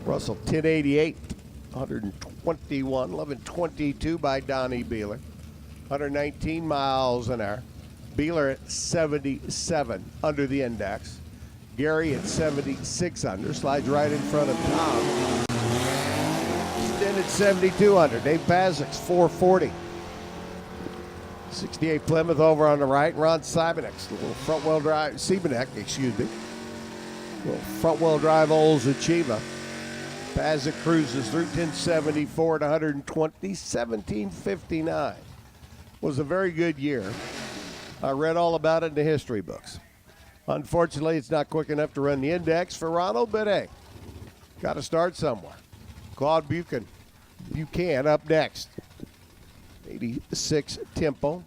Russell 1088, 121, 1122 by Donnie Beeler. 119 miles an hour. Beeler at 77 under the index. Gary at 76 under, slides right in front of Tom. Then at 72 under. Dave Pazik's 440. 68 Plymouth over on the right. Ron Simonek, little front-wheel drive, little front-wheel drive Olds Achieva. Pazik cruises through 1074 at 120, 1759. Was a very good year. I read all about it in the history books. Unfortunately, it's not quick enough to run the index for Ronald, but hey, got to start somewhere. Claude Buchanan up next. 86 tempo.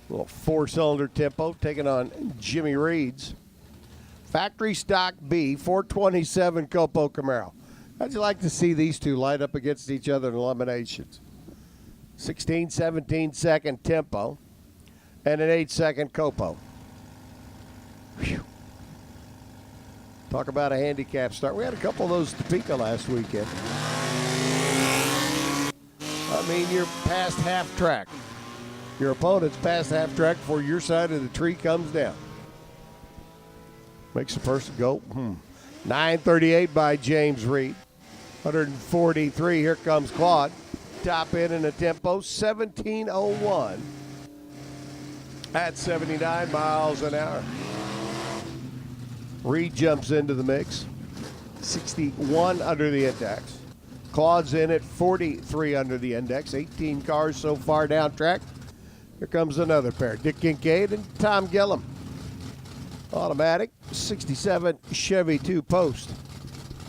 Little four-cylinder tempo taking on Jimmy Reed's factory stock B 427 Copo Camaro. How'd you like to see these two light up against each other in eliminations? 16, 17 second tempo and an 8-second Copo. Whew. Talk about a handicap start. We had a couple of those Topeka last weekend. I mean, you're past half track. Your opponent's past half track before your side of the tree comes down. Makes the person go, 938 by James Reed. 143, here comes Claude. Top end in a tempo, 1701 at 79 miles an hour. Reed jumps into the mix, 61 under the index. Claude's in at 43 under the index, 18 cars so far down track. Here comes another pair, Dick Kincaid and Tom Gillum. Automatic, 67 Chevy 2-post.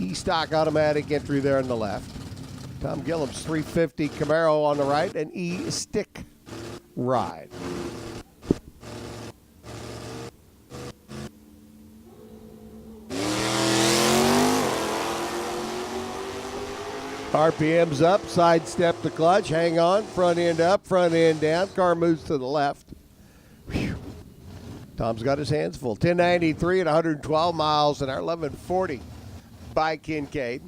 E-stock automatic entry there on the left. Tom Gillum's 350 Camaro on the right, and E-stick ride. RPM's up, sidestep the clutch, hang on, front end up, front end down, car moves to the left. Whew. Tom's got his hands full. 1093 at 112 miles an hour, 1140 by Kincaid.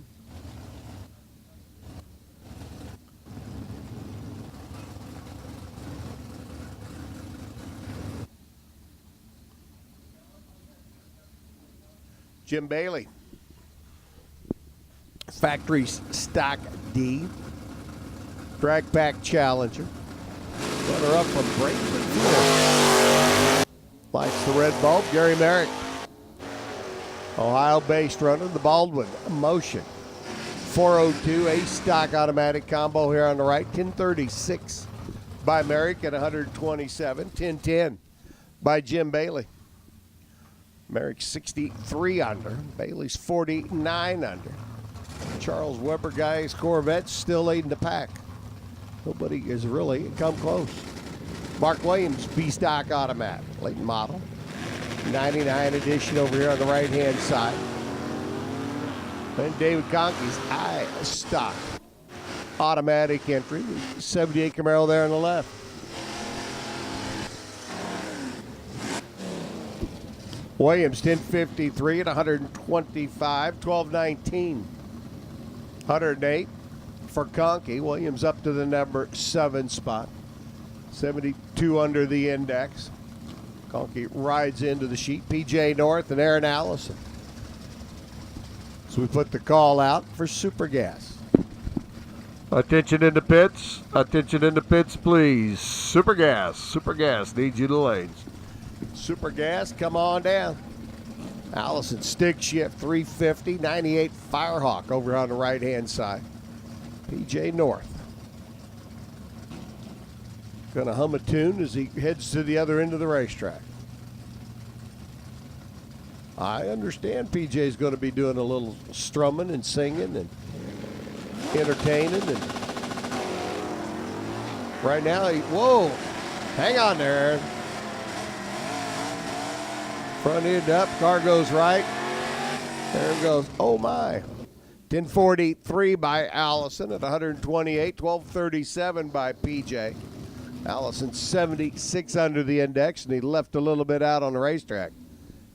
Jim Bailey. Factory stock D. Drag pack Challenger. Runner up from Bradenton. Lights the red bulb. Gary Merrick. Ohio-based runner, the Baldwin Motion. 402 Ace stock automatic combo here on the right. 1036 by Merrick at 127. 1010 by Jim Bailey. Merrick 63 under. Bailey's 49 under. Charles Weber guy's Corvette's still leading the pack. Nobody has really come close. Mark Williams, B-stock automatic, late model. 99 edition over here on the right-hand side. And David Conkey's I-stock automatic entry. 78 Camaro there on the left. Williams, 1053 at 125, 1219. 108 for Conkey. Williams up to the number 7 spot. 72 under the index. Conkey rides into the sheet. PJ North and Aaron Allison. So we put the call out for Super Gas. Attention in the pits. Attention in the pits, please. Super Gas. Super Gas needs you to lanes. Super Gas, come on down. Allison stick shift 350, 98 Firehawk over on the right-hand side. PJ North. Gonna hum a tune as he heads to the other end of the racetrack. I understand PJ's gonna be doing a little strumming and singing and entertaining, and right now whoa, hang on there, Aaron. Front end up, car goes right. There it goes. Oh my. 1043 by Allison at 128, 1237 by PJ. Allison 76 under the index, and he left a little bit out on the racetrack.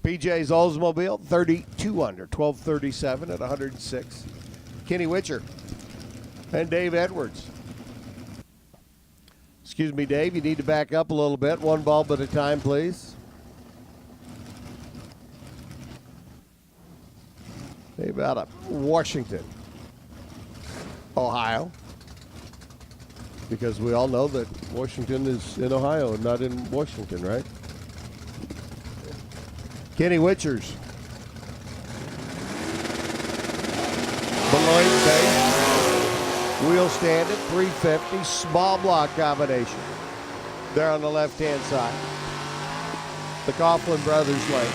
PJ's Oldsmobile 32 under, 1237 at 106. Kenny Witcher and Dave Edwards. Excuse me, Dave, you need to back up a little bit. One bulb at a time, please. Dave out of Washington, Ohio. Because we all know that Washington is in Ohio and not in Washington, right? Kenny Witchers. Beloit base. Wheel stand at 350. Small block combination. There on the left-hand side. The Coughlin Brothers lane.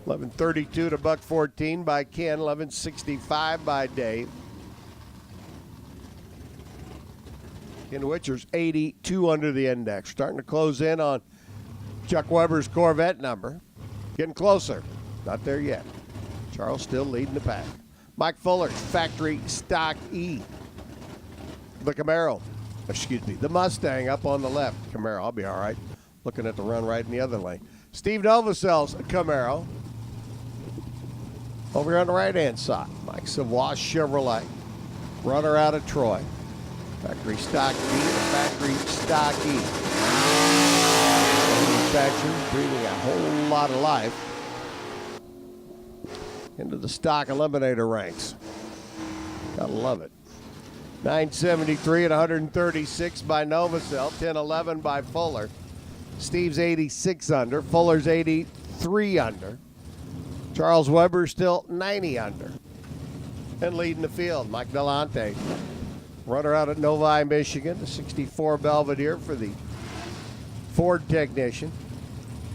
11:32 to $1.14 by Ken. 11:65 by Dave. Ken Witcher's 82 under the index. Starting to close in on Chuck Weber's Corvette number. Getting closer. Not there yet. Charles still leading the pack. Mike Fuller's factory stock E. The Camaro. The Mustang up on the left. Camaro, I'll be all right. Looking at the run right in the other lane. Steve Novoseli's Camaro. Over here on the right-hand side. Mike Savoy Chevrolet. Runner out of Troy. Factory stock B, the factory stock E. Manufacturers breathing a whole lot of life into the stock eliminator ranks. Gotta love it. 973 at 136 by Novosel. 1011 by Fuller. Steve's 86 under. Fuller's 83 under. Charles Weber still 90 under. And leading the field, Mike Delante. Runner out at Novi, Michigan, the 64 Belvedere for the Ford technician.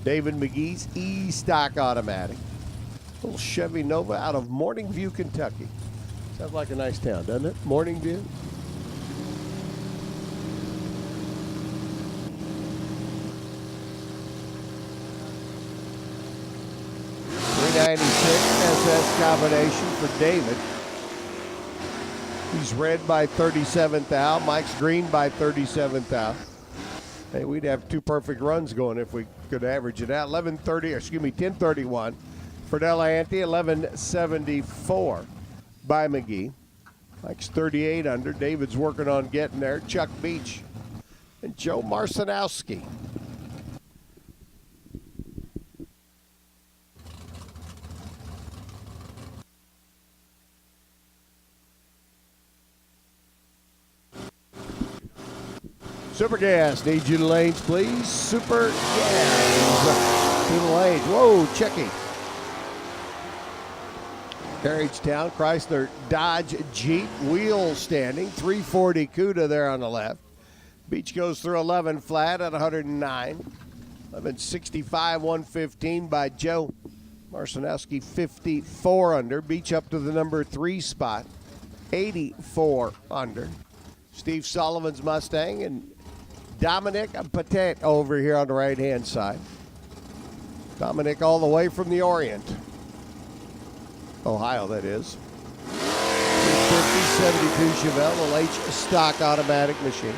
David McGee's E-Stock Automatic. Little Chevy Nova out of Morning View, Kentucky. Sounds like a nice town, doesn't it? Morning View. .396 SS combination for David. He's red by 37 thou. Mike's green by 37 thou. Hey, we'd have two perfect runs going if we could average it out. 1031 for Delahanty. 1174 by McGee. Mike's 38 under. David's working on getting there. Chuck Beach and Joe Marcinowski. Super Gas, need you to lanes, please. Super Gas to the lanes. Whoa, checky. Carriagetown, Chrysler, Dodge, Jeep, wheel standing. 340 CUDA there on the left. Beach goes through 11 flat at 109. 1165, 115 by Joe Marcinowski, 54 under. Beach up to the number 3 spot, 84 under. Steve Sullivan's Mustang and Dominic Patet over here on the right-hand side. Dominic all the way from the Orient. Ohio, that is. 350, 72 Chevelle, little H stock automatic machine.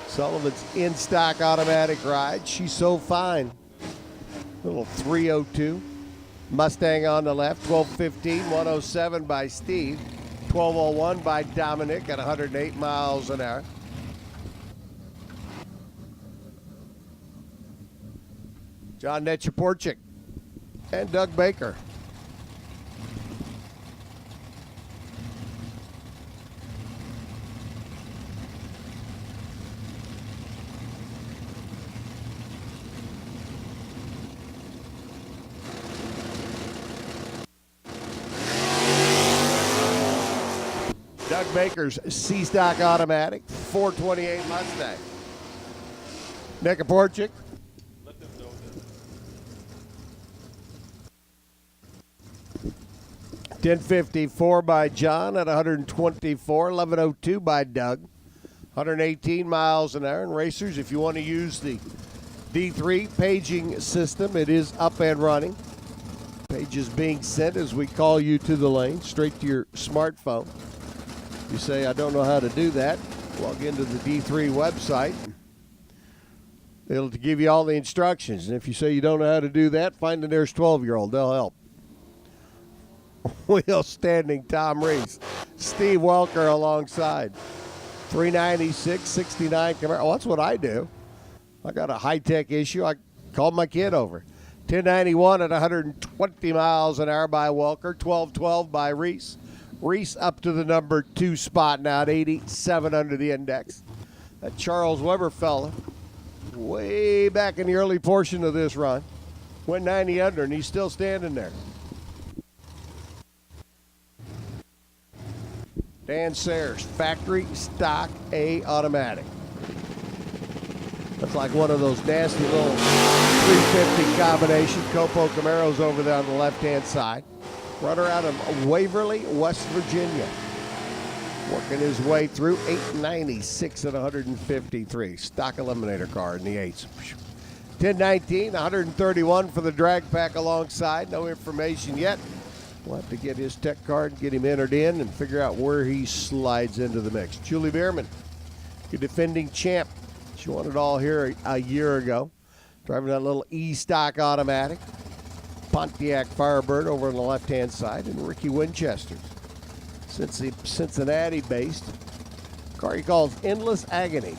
Sullivan's in-stock automatic ride. She's so fine. Little 302. Mustang on the left, 1215, 107 by Steve. 1201 by Dominic at 108 miles an hour. John Nechaporchik and Doug Baker. Doug Baker's C-Stock Automatic, 428 Mustang. Nechaporchik. 1054 by John at 124, 1102 by Doug, 118 miles an hour. And racers, if you want to use the D3 paging system, it is up and running. Pages being sent as we call you to the lane, straight to your smartphone. You say, I don't know how to do that. Log into the D3 website. It'll give you all the instructions. And if you say you don't know how to do that, find the nearest 12-year-old. They'll help. Wheel standing Tom Reese. Steve Welker alongside. 396, 69 Camaro. Oh, that's what I do. I got a high-tech issue. I called my kid over. 1091 at 120 miles an hour by Welker. 1212 by Reese. Reese up to the number 2 spot now at 87 under the index. That Charles Weber fella, way back in the early portion of this run, went 90 under, and he's still standing there. Dan Sayers, factory stock A automatic. That's like one of those nasty little 350 combination. Copo Camaros over there on the left-hand side. Runner out of Waverly, West Virginia. Working his way through 896 at 153. Stock eliminator car in the 8s. 1019, 131 for the drag pack alongside. No information yet. We'll have to get his tech card, get him entered in, and figure out where he slides into the mix. Julie Bierman, your defending champ. She won it all here a year ago. Driving that little E-stock automatic. Pontiac Firebird over on the left-hand side, and Ricky Winchester. Cincinnati-based. Car he calls Endless Agony.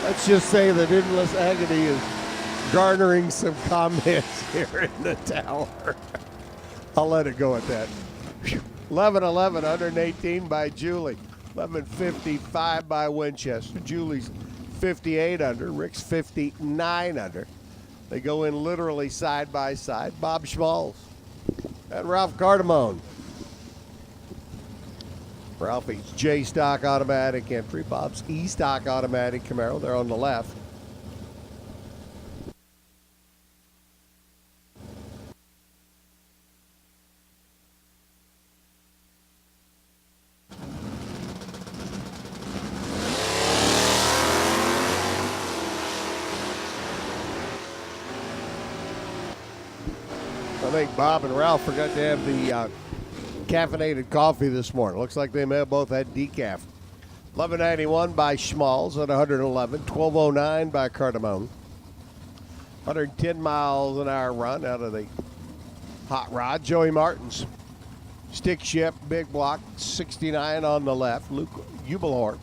Let's just say that Endless Agony is garnering some comments here in the tower. I'll let it go at that. 11-11, 118 by Julie. 11-55 by Winchester. Julie's 58 under. Rick's 59 under. They go in literally side by side. Bob Schmalz and Ralph Cardamone. Ralphie's J-stock automatic entry. Bob's E-stock automatic Camaro. They're on the left. I think Bob and Ralph forgot to have the caffeinated coffee this morning. Looks like they may have both had decaf. 1191 by Schmalz at 111. 1209 by Cardamone. 110 miles an hour run out of the hot rod. Joey Martins. Stick shift, big block, 69 on the left. Luke Ubelhort.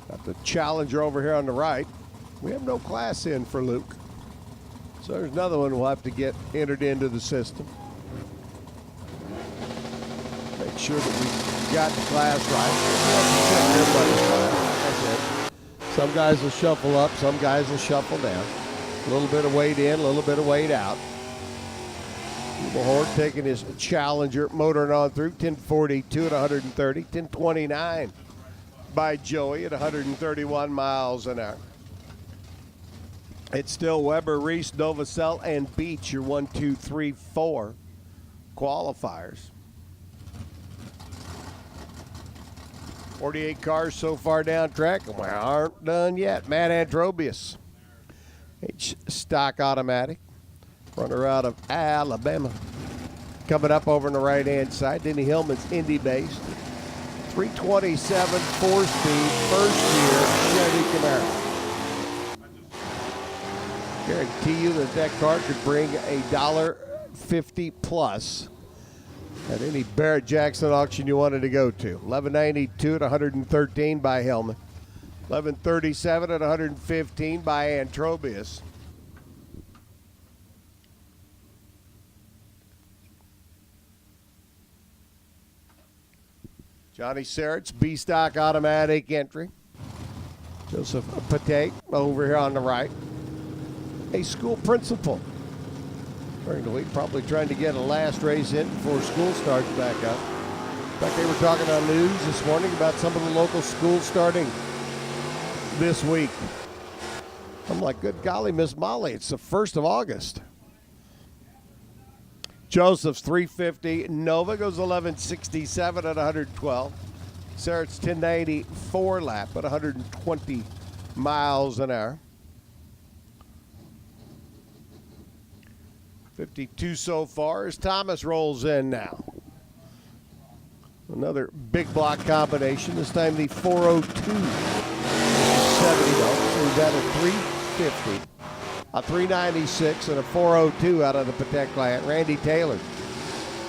Got the Challenger over here on the right. We have no class in for Luke. So there's another one we'll have to get entered into the system. Make sure that we got the class right. Some guys will shuffle up, some guys will shuffle down. A little bit of weight in, a little bit of weight out. Ubelhort taking his Challenger, motoring on through. 1042 at 130. 1029 by Joey at 131 miles an hour. It's still Weber, Reese, Novacell, and Beach, your 1, 2, 3, 4 qualifiers. 48 cars so far down track, and we aren't done yet. Matt Antrobius, H-stock automatic, runner out of Alabama. Coming up over on the right-hand side, Denny Hillman's Indy-based. 327 4-speed, first year Chevy Camaro. Guarantee you that car could bring $1.50 plus at any Barrett Jackson auction you wanted to go to. 1192 at 113 by Hellman. 1137 at 115 by Antrobius. Johnny Serrett's B-stock automatic entry. Joseph Patek over here on the right. A school principal during the week, probably trying to get a last race in before school starts back up. In fact, they were talking on news this morning about some of the local schools starting this week. I'm like, good golly, Miss Molly, it's the 1st of August. Joseph's 350 Nova goes 1167 at 112. Starts 1094 lap at 120 miles an hour. 52 so far as Thomas rolls in now. Another big block combination. This time the 402. 70 dollars. So he's at a 350, a 396, and a 402 out of the Patek plant. Randy Taylor.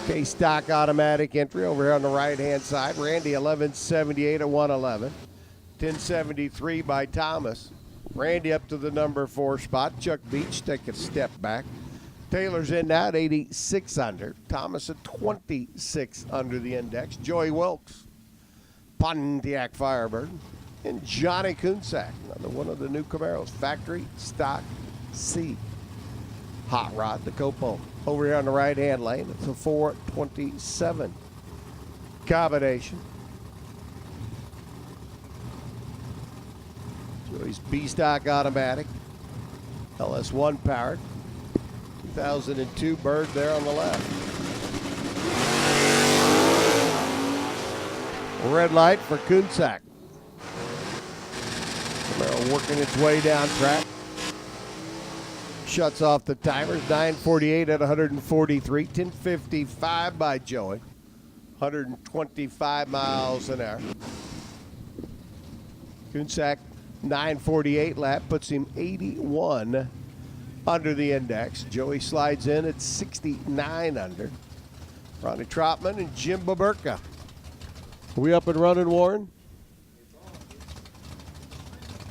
K-Stock automatic entry over here on the right-hand side. Randy 1178 at 111. 1073 by Thomas. Randy up to the number 4 spot. Chuck Beach take a step back. Taylor's in now at 86 under. Thomas at 26 under the index. Joey Wilkes, Pontiac Firebird, and Johnny Kunsak, another one of the new Camaros. Factory Stock C. Hot Rod, the Copo. Over here on the right-hand lane, it's a 427 combination. Joey's B-Stock automatic. LS1 powered. 2002 Bird there on the left. Red light for Kunsak. Camaro working its way down track. Shuts off the timers. 948 at 143. 1055 by Joey. 125 miles an hour. Kunsak 948 lap puts him 81 under the index. Joey slides in at 69 under. Ronnie Trotman and Jim Baburka. Are we up and running, Warren?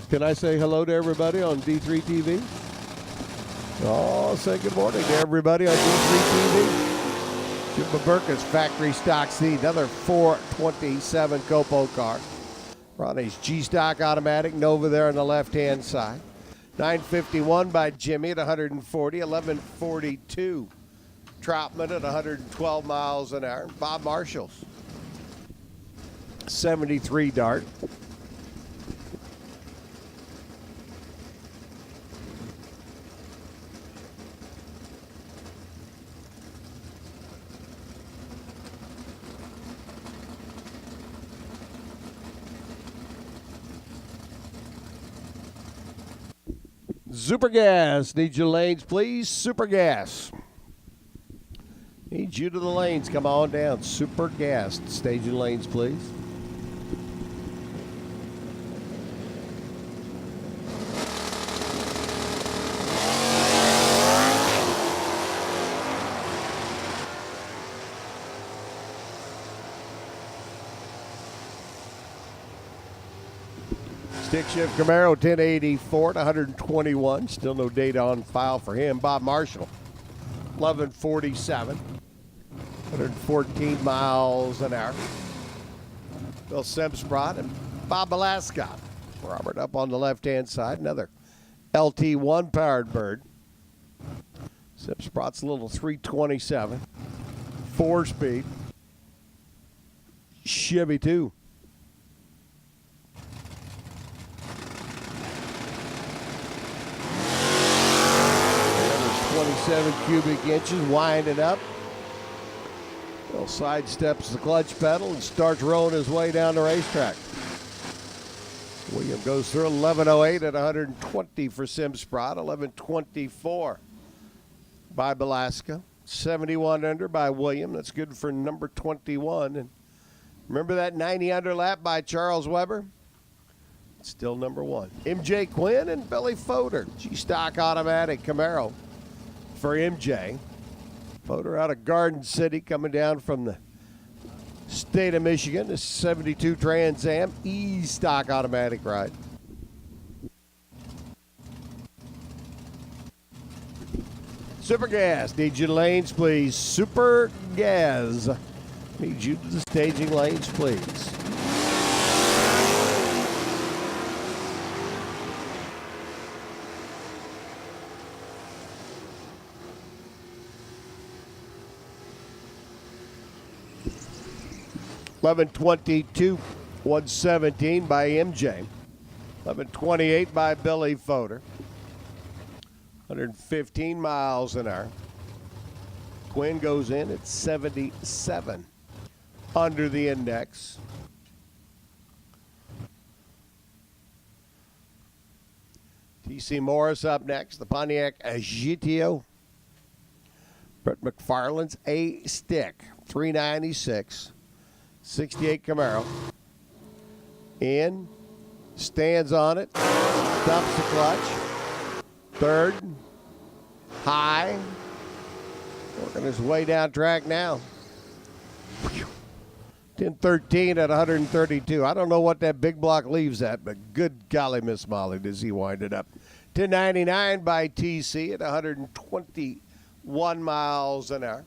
Can I say hello to everybody on D3 TV? Oh, say good morning to everybody on D3 TV. Jim Baburka's Factory Stock C, another 427 Copo car. Ronnie's G-Stock automatic Nova there on the left-hand side. 951 by Jimmy at 140, 1142. Troutman at 112 miles an hour. Bob Marshall's 73 Dart. Super Gas. Need your lanes, please. Super Gas. Need you to the lanes. Come on down. Super Gas. Staging lanes, please. Stick shift Camaro 1084 to 121. Still no data on file for him. Bob Marshall 1147. 114 miles an hour. Bill Semsprot and Bob Alaska. Robert up on the left-hand side. Another LT1 powered Bird. Semsprot's a little 327. 4-speed. Chevy 2. 27 cubic inches, winding up. Bill sidesteps the clutch pedal and starts rolling his way down the racetrack. William goes through 1108 at 120 for Simsprot, 1124 by Belasca, 71 under by William. That's good for number 21. And remember that 90 under lap by Charles Weber? Still number 1. MJ Quinn and Billy Fodor, G-Stock automatic Camaro for MJ. Fodor out of Garden City, coming down from the state of Michigan. This 72 Trans Am E-Stock automatic ride. Super Gas, need you to lanes, please. Super Gas, need you to the staging lanes, please. $11.22, 117 by MJ. $11.28 by Billy Fodor. 115 miles an hour. Quinn goes in at 77 under the index. PC Morris up next. The Pontiac GTO. Brett McFarland's A-Stick. 396. 68 Camaro. In. Stands on it. Dumps the clutch. Third. High. Working his way down track now. 10-13 at 132. I don't know what that big block leaves at, but good golly, Miss Molly, does he wind it up. 10.99 by TC at 121 miles an hour.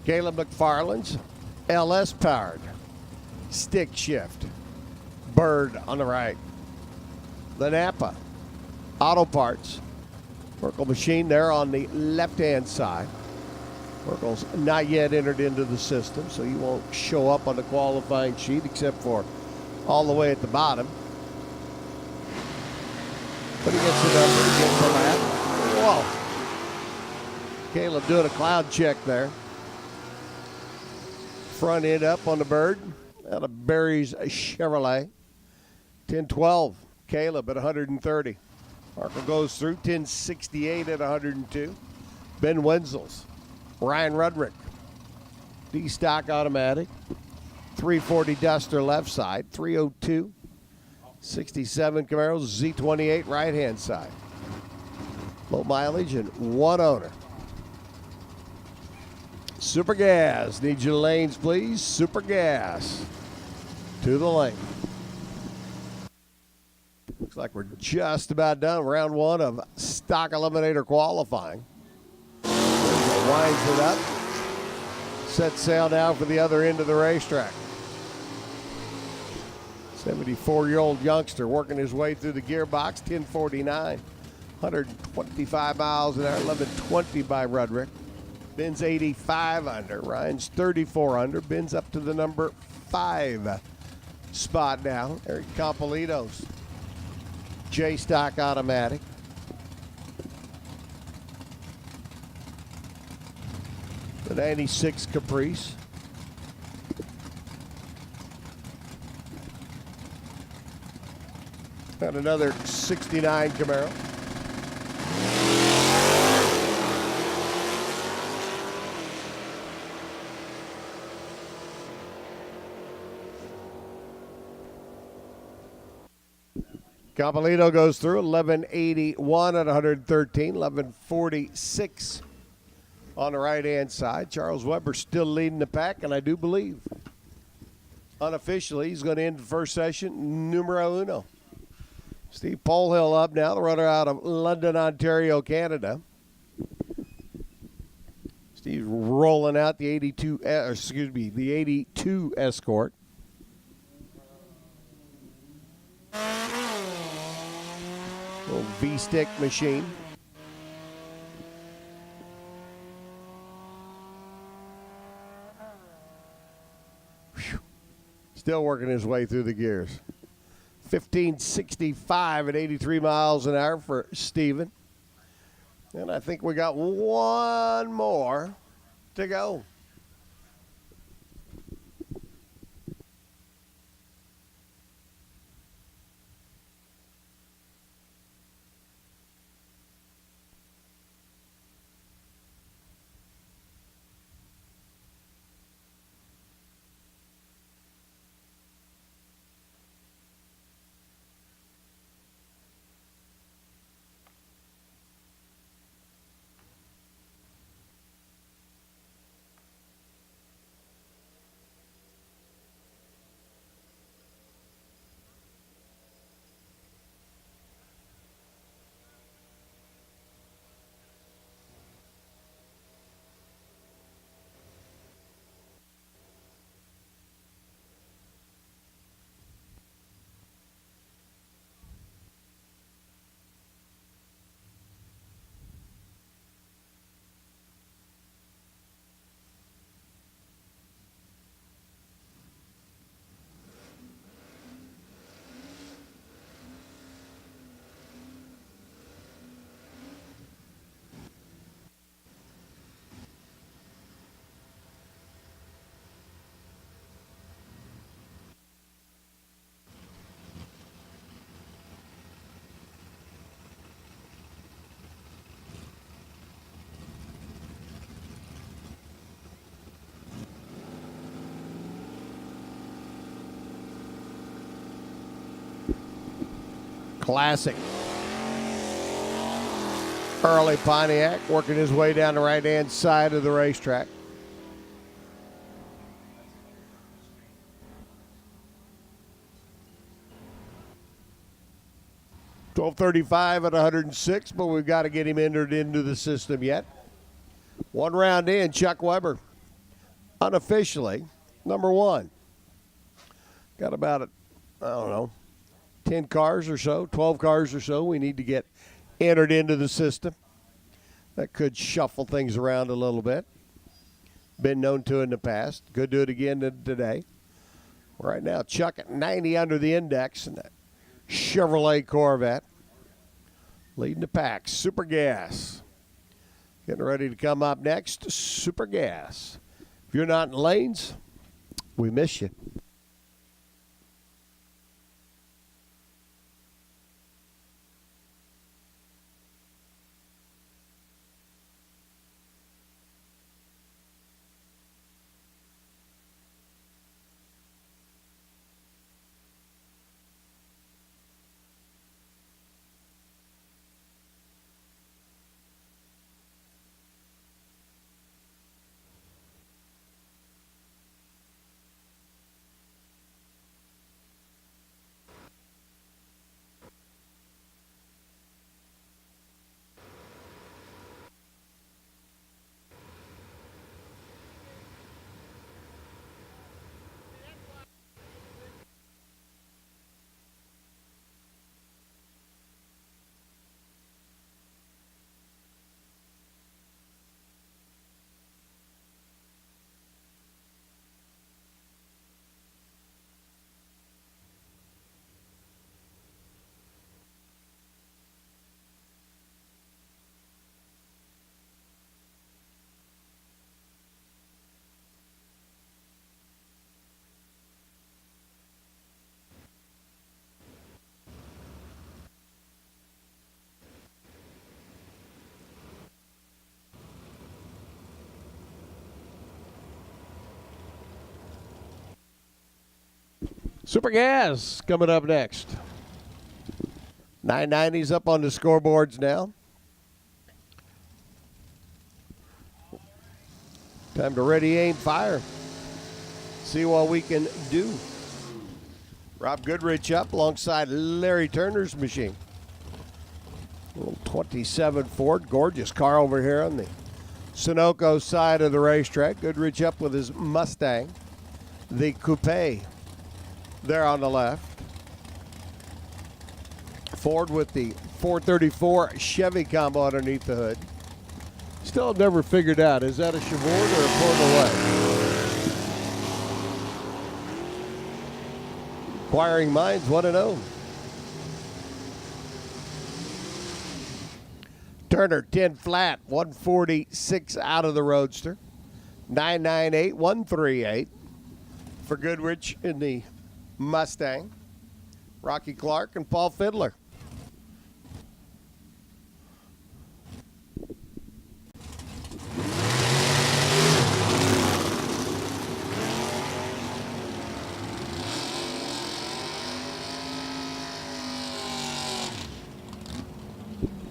Caleb McFarland's LS powered stick shift. Bird on the right. The Napa Auto Parts Merkle machine there on the left-hand side. Merkle's not yet entered into the system, so he won't show up on the qualifying sheet except for all the way at the bottom. But he gets the number, he gets the lap. Whoa. Caleb doing a cloud check there. Front end up on the Bird out of Barry's Chevrolet. 10-12. Caleb at 130. Marco goes through 10-68 at 102. Ben Wenzel's. Ryan Rudrick. D-Stock automatic. 340 Duster left side. 302. 67 Camaro Z28 right hand side. Low mileage and one owner. Super Gas. Need your lanes, please. Super Gas. To the lane. Looks like we're just about done. Round one of stock eliminator qualifying. Winds it up. Set sail now for the other end of the racetrack. 74-year-old youngster working his way through the gearbox. 1049. 125 miles an hour. 1120 by Rudrick. Ben's 85 under. Ryan's 34 under. Ben's up to the number 5 spot now. Eric Compolito's J-Stock automatic. The 96 Caprice. And another 69 Camaro. Compolito goes through 1181 at 113, 1146 on the right-hand side. Charles Weber still leading the pack, and I do believe unofficially he's going to end the first session numero uno. Steve Polhill up now, the runner out of London, Ontario, Canada. Steve's rolling out the 82 Escort. Little V-stick machine. Whew. Still working his way through the gears. 1565 at 83 miles an hour for Steven. And I think we got one more to go. Classic. Early Pontiac working his way down the right-hand side of the racetrack. $12.35 at 106, but we've got to get him entered into the system yet. One round in, Chuck Weber, unofficially, number one. Got about, 10 cars or so, 12 cars or so we need to get entered into the system. That could shuffle things around a little bit. Been known to in the past. Could do it again today. Right now, Chuck at 90 under the index in that Chevrolet Corvette. Leading the pack, Super Gas. Getting ready to come up next, Super Gas. If you're not in lanes, we miss you. Super Gas coming up next. 990's up on the scoreboards now. Time to ready, aim, fire. See what we can do. Rob Goodrich up alongside Larry Turner's machine. Little 27 Ford, gorgeous car over here on the Sunoco side of the racetrack. Goodrich up with his Mustang, the coupe. There on the left. Ford with the 434 Chevy combo underneath the hood. Still never figured out, is that a Chevrolet or a Portalway? Inquiring minds want to know. Turner 10 flat, 146 out of the Roadster. 998, 138 for Goodrich in the Mustang. Rocky Clark and Paul Fiddler.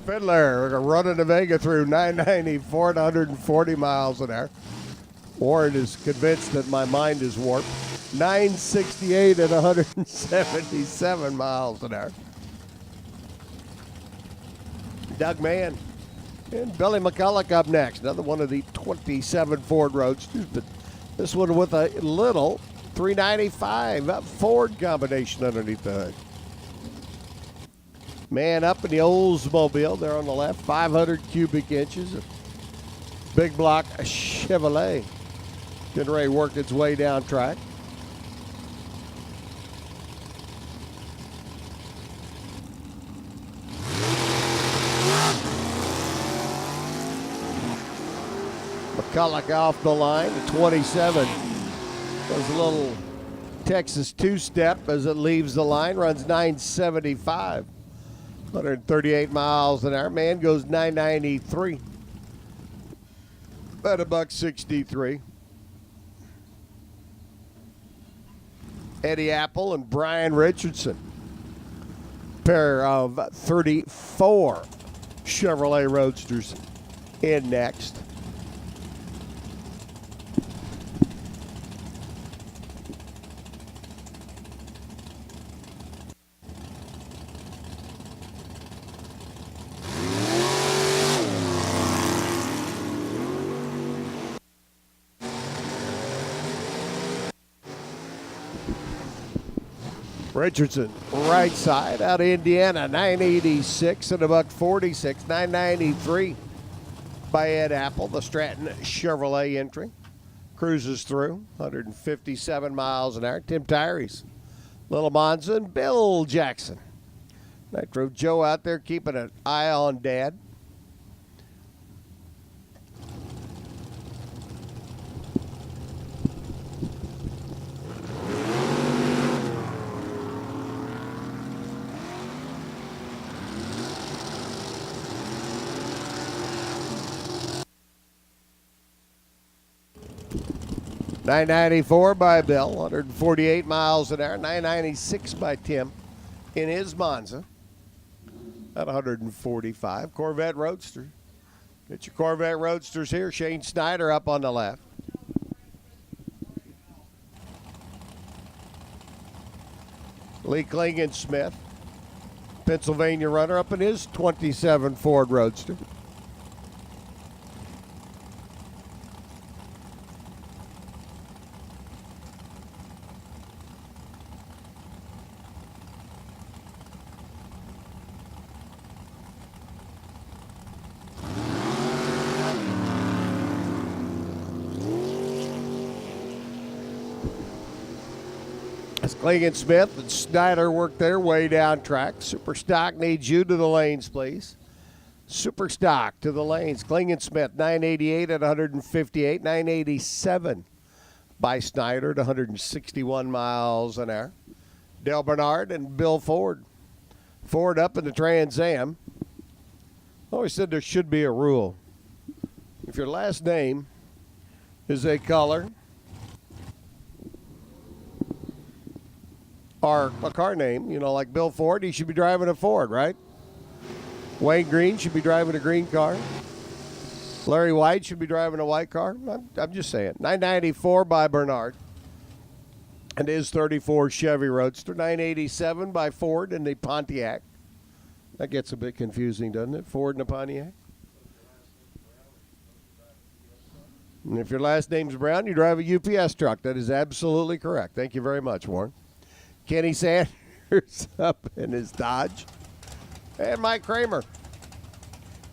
Fiddler running the Vega through 994 at 140 miles an hour. Warren is convinced that my mind is warped. 968 at 177 miles an hour. Doug Mann and Billy McCulloch up next. Another one of the 27 Ford Roadsters, but this one with a little 395 Ford combination underneath the hood. Man up in the Oldsmobile there on the left, 500 cubic inches. Big block Chevrolet. Getting ready to work its way down track. McCulloch off the line at 27. Does a little Texas two-step as it leaves the line. Runs 975. 138 miles an hour. Man goes 993. At $163. Eddie Apple and Brian Richardson. pair of 34 Chevrolet Roadsters in next. Richardson, right side, out of Indiana, 986 and $146, 993 by Ed Apple, the Stratton Chevrolet entry. Cruises through, 157 miles an hour. Tim Tyrese, Little Monza, and Bill Jackson. Nitro Joe out there keeping an eye on Dad. $994 by Bill, 148 miles an hour. $996 by Tim in his Monza at 145. Corvette Roadster. Get your Corvette Roadsters here. Shane Snyder up on the left. Lee Klingon-Smith, Pennsylvania runner, up in his 27 Ford Roadster. Klingon-Smith and Snyder work their way down track. Super Stock needs you to the lanes, please. Super Stock to the lanes. Klingon-Smith, 988 at 158. 987 by Snyder at 161 miles an hour. Dale Bernard and Bill Ford. Ford up in the Trans Am. Always said there should be a rule. If your last name is a color or a car name, you know, like Bill Ford, he should be driving a Ford, right? Wayne Green should be driving a green car. Larry White should be driving a white car. I'm just saying. 994 by Bernard. And his 34 Chevy Roadster. 987 by Ford and the Pontiac. That gets a bit confusing, doesn't it? Ford and the Pontiac. And if your last name's Brown, you drive a UPS truck. That is absolutely correct. Thank you very much, Warren. Kenny Sanders up in his Dodge. And Mike Kramer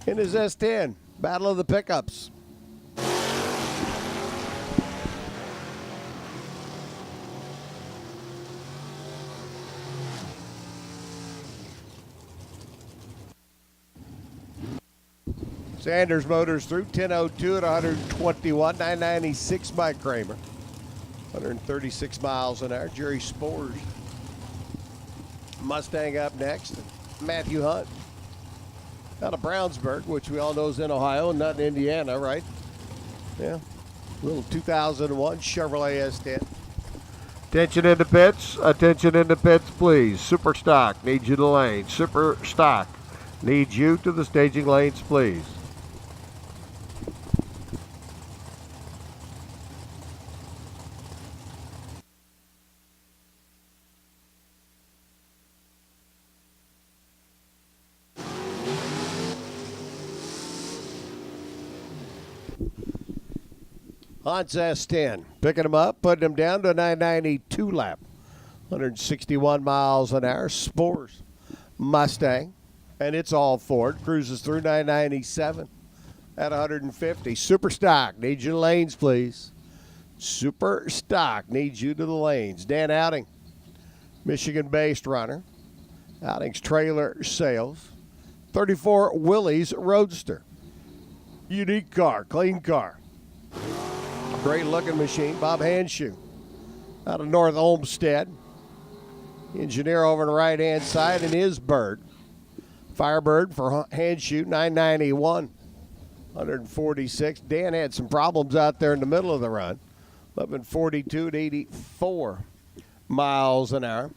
in his S10. Battle of the Pickups. Sanders Motors through 10:02 at 121. 996 by Kramer. 136 miles an hour. Jerry Spores. Mustang up next. Matthew Hunt out of Brownsburg, which we all know is in Ohio, not in Indiana, right? Yeah. Little 2001 Chevrolet S10. Attention in the pits. Attention in the pits, please. Super Stock needs you to the lane. Super Stock needs you to the staging lanes, please. Hunt's S10, picking him up, putting him down to a 992 lap. 161 miles an hour. Spores Mustang, and it's all Ford. Cruises through 997 at 150. Super Stock needs you to the lanes, please. Super Stock needs you to the lanes. Dan Outing, Michigan-based runner. Outing's trailer sales. 34 Willys Roadster. Unique car, clean car. Great looking machine. Bob Hanshoe out of North Olmsted. Engineer over on the right hand side, and his Bird. Firebird for Hanshoe, 991. 146. Dan had some problems out there in the middle of the run. 1142 to 84 miles an hour.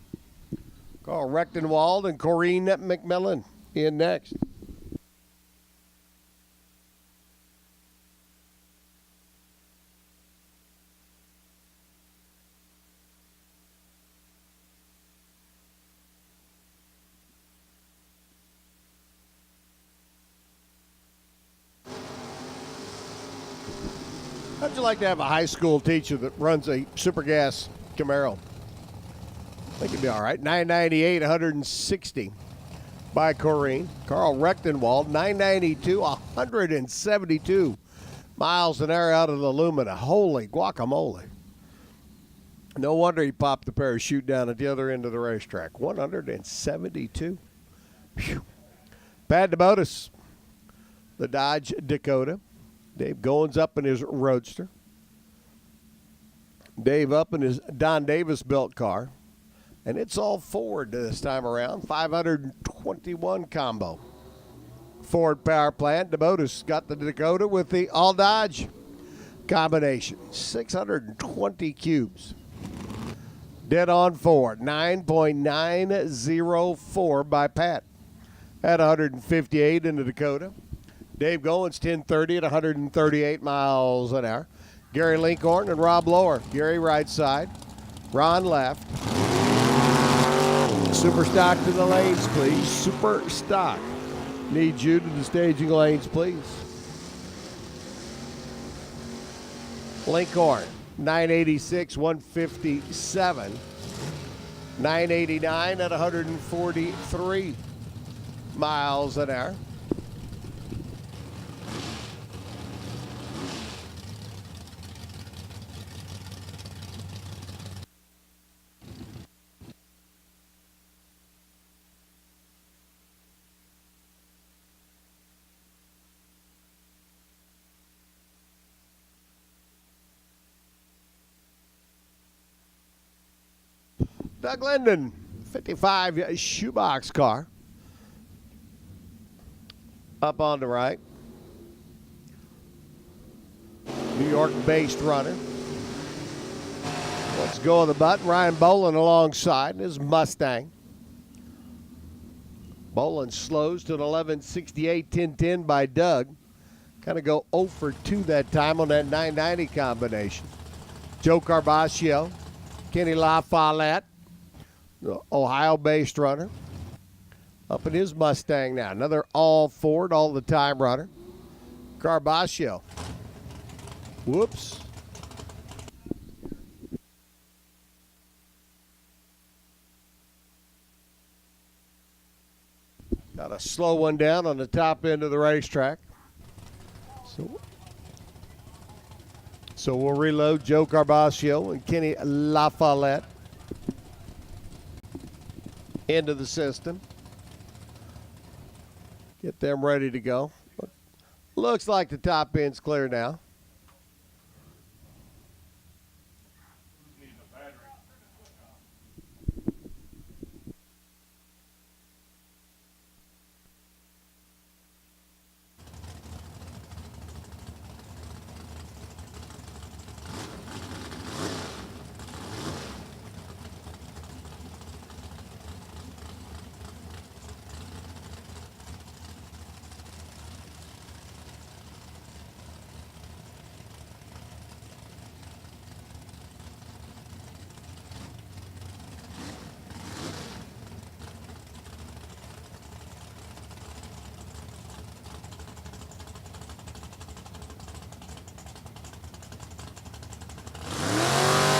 Carl Rechtenwald and Corrine McMillan in next. How'd you like to have a high school teacher that runs a super gas Camaro? I think it'd be all right. 998, 160 by Corrine. Carl Rechtenwald, 992, 172 miles an hour out of the Lumina. Holy guacamole. No wonder he popped the parachute down at the other end of the racetrack. 172. Whew. Pat DeBotis, the Dodge Dakota. Dave Goins up in his Roadster. Dave up in his Don Davis built car. And it's all Ford this time around. 521 combo. Ford power plant. DeBotis got the Dakota with the all Dodge combination. 620 cubes. Dead on Ford. 9.904 by Pat. At 158 in the Dakota. Dave Goins, 1030 at 138 miles an hour. Gary Linkhorn and Rob Lower. Gary right side. Ron left. Super stock to the lanes, please. Super stock. Need you to the staging lanes, please. Linkhorn, 986, 157. 989 at 143 miles an hour. Doug Linden, 55 shoebox car. Up on the right. New York-based runner. Let's go on the button. Ryan Bolin alongside in his Mustang. Bolin slows to an 1168, 1010 by Doug. Kind of go 0 for 2 that time on that 990 combination. Joe Carbaccio, Kenny LaFollette, the Ohio-based runner, up in his Mustang now. Another all Ford, all the time runner. Carbaccio. Whoops. Got a slow one down on the top end of the racetrack. So we'll reload Joe Carbaccio and Kenny LaFollette into the system. Get them ready to go. Looks like the top end's clear now.